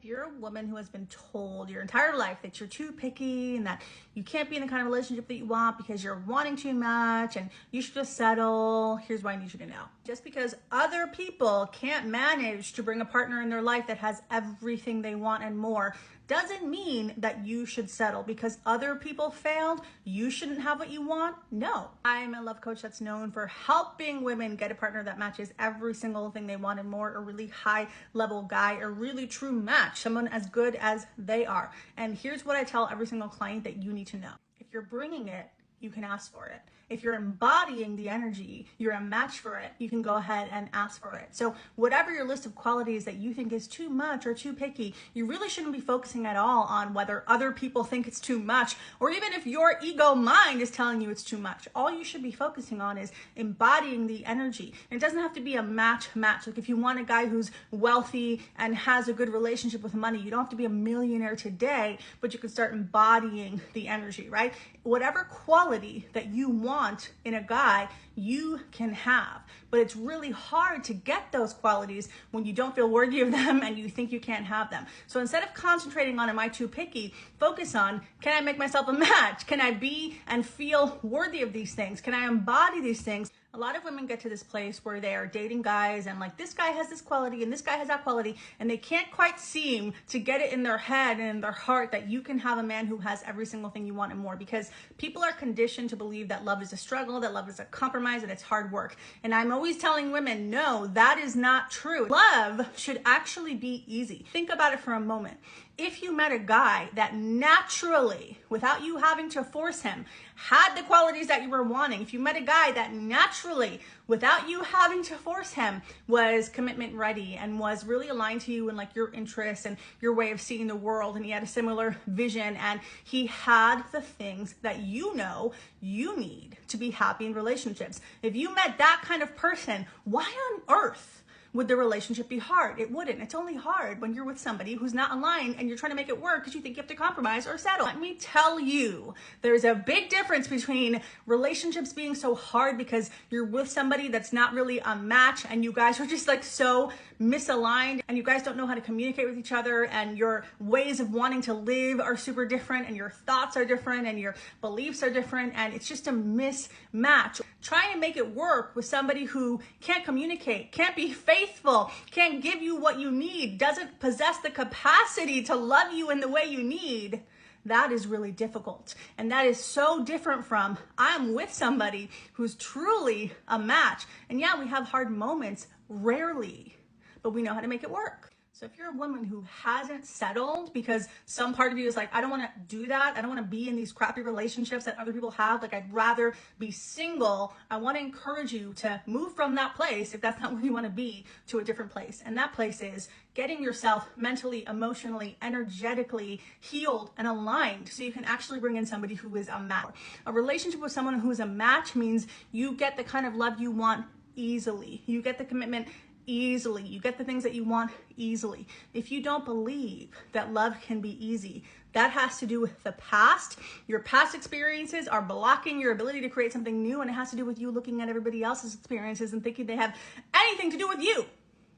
you're a woman who has been told your entire life that you're too picky and that you can't be in the kind of relationship that you want because you're wanting too much and you should just settle, here's what I need you to know. Just because other people can't manage to bring a partner in their life that has everything they want and more doesn't mean that you should settle. Because other people failed, you shouldn't have what you want? No. I'm a love coach that's known for helping women get a partner that matches every single thing they want and more, a really high level guy, a really true match, someone as good as they are. And here's what I tell every single client that you need to know. If you're bringing it, you can ask for it. If you're embodying the energy, you're a match for it, you can go ahead and ask for it. So whatever your list of qualities that you think is too much or too picky, you really shouldn't be focusing at all on whether other people think it's too much, or even if your ego mind is telling you it's too much. All you should be focusing on is embodying the energy. And it doesn't have to be a match. Like if you want a guy who's wealthy and has a good relationship with money, you don't have to be a millionaire today, but you can start embodying the energy, right? Whatever quality that you want in a guy, you can have. But it's really hard to get those qualities when you don't feel worthy of them and you think you can't have them. So instead of concentrating on, am I too picky, focus on, can I make myself a match? Can I be and feel worthy of these things? Can I embody these things? A lot of women get to this place where they are dating guys and like, this guy has this quality and this guy has that quality, and they can't quite seem to get it in their head and in their heart that you can have a man who has every single thing you want and more, because people are conditioned to believe that love is a struggle, that love is a compromise, and it's hard work. And I'm always telling women, no, that is not true. Love should actually be easy. Think about it for a moment. If you met a guy that naturally, without you having to force him, had the qualities that you were wanting, if you met a guy that naturally, without you having to force him, was commitment ready and was really aligned to you and like your interests and your way of seeing the world, and he had a similar vision and he had the things that you know you need to be happy in relationships. If you met that kind of person, why on earth would the relationship be hard? It wouldn't. It's only hard when you're with somebody who's not aligned and you're trying to make it work because you think you have to compromise or settle. Let me tell you, there's a big difference between relationships being so hard because you're with somebody that's not really a match and you guys are just like so misaligned and you guys don't know how to communicate with each other and your ways of wanting to live are super different and your thoughts are different and your beliefs are different and it's just a mismatch. Trying to make it work with somebody who can't communicate, can't be faithful, can't give you what you need, doesn't possess the capacity to love you in the way you need, that is really difficult. And that is so different from, I'm with somebody who's truly a match. And yeah, we have hard moments, rarely, but we know how to make it work. So if you're a woman who hasn't settled because some part of you is like, I don't want to do that. I don't want to be in these crappy relationships that other people have. Like, I'd rather be single. I want to encourage you to move from that place, if that's not where you want to be, to a different place. And that place is getting yourself mentally, emotionally, energetically healed and aligned so you can actually bring in somebody who is a match. A relationship with someone who is a match means you get the kind of love you want easily. You get the commitment easily. You get the things that you want easily. If you don't believe that love can be easy, that has to do with the past. Your past experiences are blocking your ability to create something new, and it has to do with you looking at everybody else's experiences and thinking they have anything to do with you.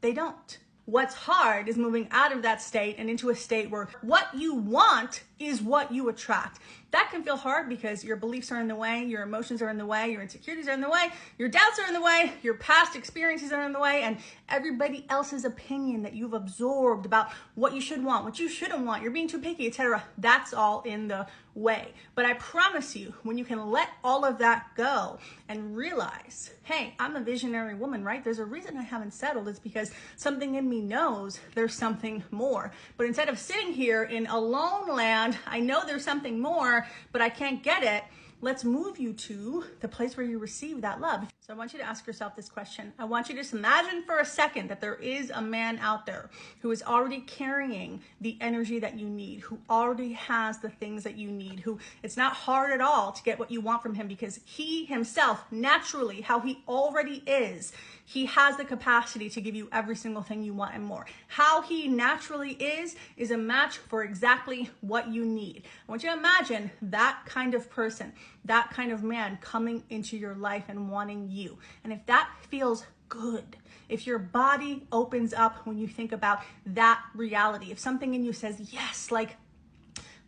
They don't. What's hard is moving out of that state and into a state where what you want is what you attract. That can feel hard because your beliefs are in the way, your emotions are in the way, your insecurities are in the way, your doubts are in the way, your past experiences are in the way, and everybody else's opinion that you've absorbed about what you should want, what you shouldn't want, you're being too picky, etc. That's all in the way. But I promise you, when you can let all of that go and realize, hey, I'm a visionary woman, right? There's a reason I haven't settled. It's because something in me knows there's something more. But instead of sitting here in alone land, I know there's something more, but I can't get it. Let's move you to the place where you receive that love. So I want you to ask yourself this question. I want you to just imagine for a second that there is a man out there who is already carrying the energy that you need, who already has the things that you need, who it's not hard at all to get what you want from him because he himself, naturally, how he already is, he has the capacity to give you every single thing you want and more. How he naturally is a match for exactly what you need. I want you to imagine that kind of person, that kind of man coming into your life and wanting you. And if that feels good, if your body opens up when you think about that reality, if something in you says, yes, like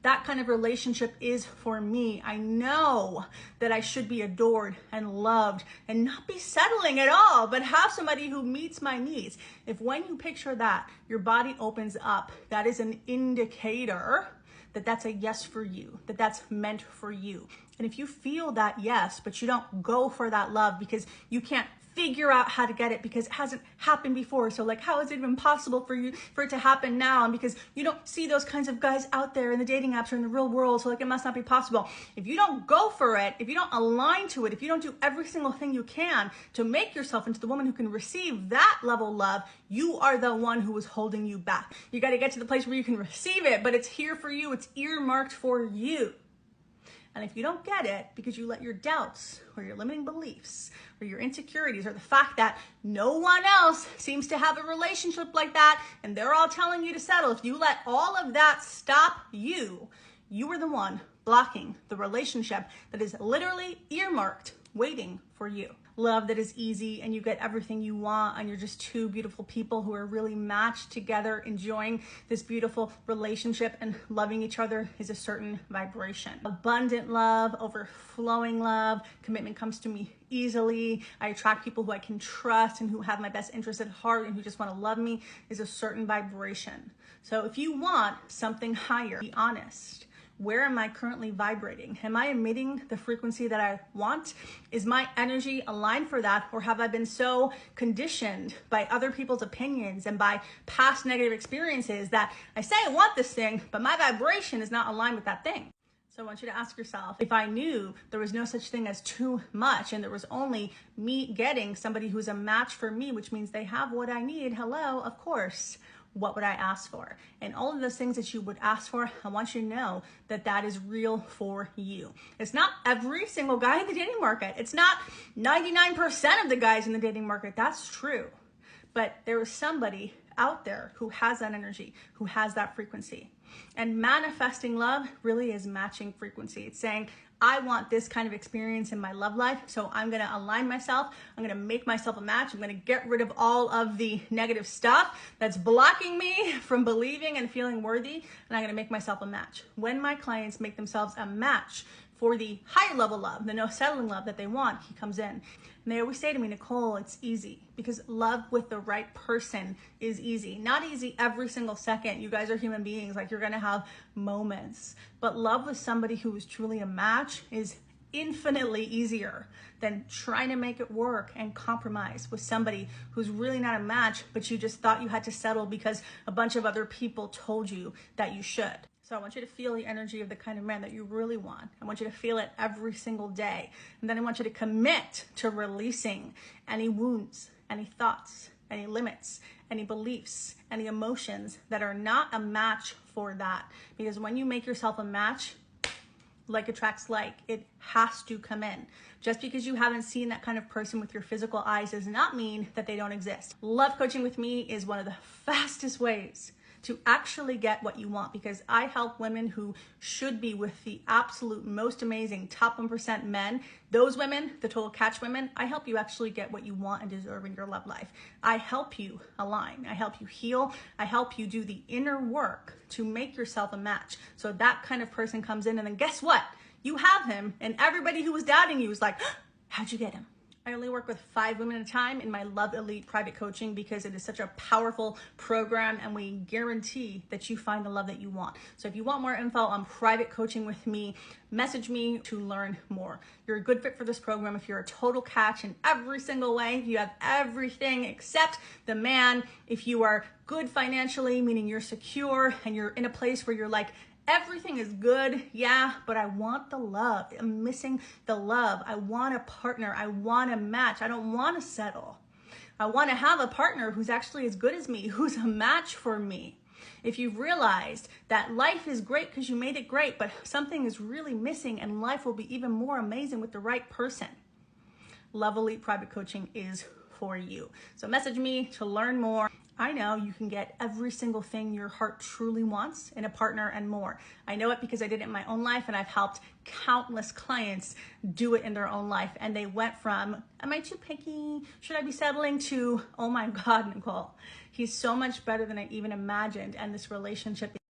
that kind of relationship is for me. I know that I should be adored and loved and not be settling at all, but have somebody who meets my needs. If when you picture that, your body opens up, that is an indicator that that's a yes for you, that that's meant for you. And if you feel that yes, but you don't go for that love because you can't figure out how to get it because it hasn't happened before. So like, how is it even possible for it to happen now? And because you don't see those kinds of guys out there in the dating apps or in the real world. So like, it must not be possible. If you don't go for it, if you don't align to it, if you don't do every single thing you can to make yourself into the woman who can receive that level of love, you are the one who is holding you back. You got to get to the place where you can receive it, but it's here for you. It's earmarked for you. And if you don't get it because you let your doubts or your limiting beliefs or your insecurities or the fact that no one else seems to have a relationship like that and they're all telling you to settle, if you let all of that stop you, you are the one blocking the relationship that is literally earmarked waiting for you. Love that is easy and you get everything you want and you're just two beautiful people who are really matched together, enjoying this beautiful relationship and loving each other is a certain vibration. Abundant love, overflowing love, commitment comes to me easily. I attract people who I can trust and who have my best interest at heart and who just want to love me is a certain vibration. So if you want something higher, be honest. Where am I currently vibrating? Am I emitting the frequency that I want? Is my energy aligned for that? Or have I been so conditioned by other people's opinions and by past negative experiences that I say I want this thing, but my vibration is not aligned with that thing? So I want you to ask yourself, if I knew there was no such thing as too much and there was only me getting somebody who's a match for me, which means they have what I need, hello, of course. What would I ask for? And all of those things that you would ask for, I want you to know that that is real for you. It's not every single guy in the dating market. It's not 99% of the guys in the dating market. That's true. But there is somebody out there who has that energy, who has that frequency. And manifesting love really is matching frequency. It's saying, I want this kind of experience in my love life, so I'm going to align myself. I'm going to make myself a match. I'm going to get rid of all of the negative stuff that's blocking me from believing and feeling worthy, and I'm going to make myself a match. When my clients make themselves a match for the higher level love, the no settling love that they want, he comes in. And they always say to me, Nicole, it's easy because love with the right person is easy. Not easy every single second. You guys are human beings. Like, you're going to have moments. But love with somebody who is truly a match is infinitely easier than trying to make it work and compromise with somebody who's really not a match, but you just thought you had to settle because a bunch of other people told you that you should. So I want you to feel the energy of the kind of man that you really want. I want you to feel it every single day. And then I want you to commit to releasing any wounds, any thoughts, any limits, any beliefs, any emotions that are not a match for that. Because when you make yourself a match, like attracts like, it has to come in. Just because you haven't seen that kind of person with your physical eyes does not mean that they don't exist. Love coaching with me is one of the fastest ways to actually get what you want, because I help women who should be with the absolute most amazing top 1% men. Those women, the total catch women, I help you actually get what you want and deserve in your love life. I help you align. I help you heal. I help you do the inner work to make yourself a match. So that kind of person comes in, and then guess what? You have him, and everybody who was doubting you is like, how'd you get him? I only work with 5 women at a time in my Love Elite private coaching because it is such a powerful program, and we guarantee that you find the love that you want. So if you want more info on private coaching with me, message me to learn more. You're a good fit for this program if you're a total catch in every single way. If you have everything except the man, if you are good financially, meaning you're secure and you're in a place where you're like, everything is good, yeah, but I want the love. I'm missing the love. I want a partner. I want a match. I don't want to settle. I want to have a partner who's actually as good as me, who's a match for me. If you've realized that life is great because you made it great, but something is really missing and life will be even more amazing with the right person, Love Elite Private Coaching is for you. So message me to learn more. I know you can get every single thing your heart truly wants in a partner and more. I know it because I did it in my own life, and I've helped countless clients do it in their own life. And they went from, am I too picky? Should I be settling? To, oh my God, Nicole, he's so much better than I even imagined. And this relationship